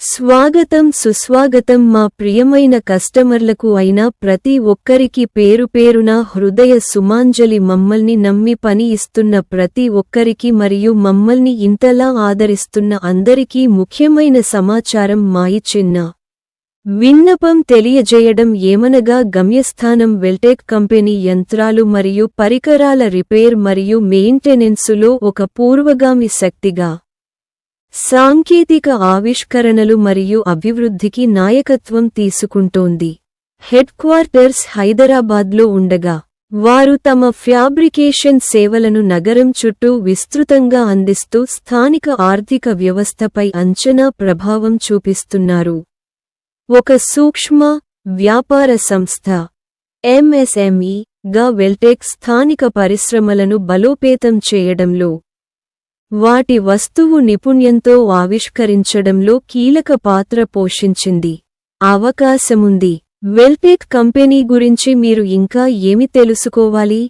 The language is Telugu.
స్వాగతం సుస్వాగతం మా ప్రియమైన కస్టమర్లకు అయినా ప్రతి ఒక్కరికి పేరుపేరున హృదయ సుమాంజలి. మమ్మల్ని నమ్మి పని ఇస్తున్న ప్రతి ఒక్కరికి మరియు మమ్మల్ని ఇంతలా ఆదరిస్తున్న అందరికీ ముఖ్యమైన సమాచారం. మాయి చిన్న విన్నపం తెలియజేయడం ఏమనగా గమ్యస్థానం వెల్టెక్ కంపెనీ యంత్రాలు మరియు పరికరాల రిపేర్ మరియు మెయింటెనెన్సులో ఒక పూర్వగామి శక్తిగా సాంకేతిక ఆవిష్కరణలు మరియు అభివృద్ధికి నాయకత్వం తీసుకుంటోంది. హెడ్క్వార్టర్స్ హైదరాబాద్లో ఉండగా వారు తమ ఫ్యాబ్రికేషన్ సేవలను నగరం చుట్టూ విస్తృతంగా అందిస్తూ స్థానిక ఆర్థిక వ్యవస్థపై అంచనా ప్రభావం చూపిస్తున్నారు. ఒక సూక్ష్మ వ్యాపార సంస్థ ఎంఎస్ఎంఈ గా వెల్టెక్ స్థానిక పరిశ్రమలను బలోపేతం చేయడంలో, వాటి వస్తువు నిపుణ్యంతో ఆవిష్కరించడంలో కీలక పాత్ర పోషించింది. అవకాశముంది. వెల్టెక్ కంపెనీ గురించి మీరు ఇంకా ఏమి తెలుసుకోవాలి?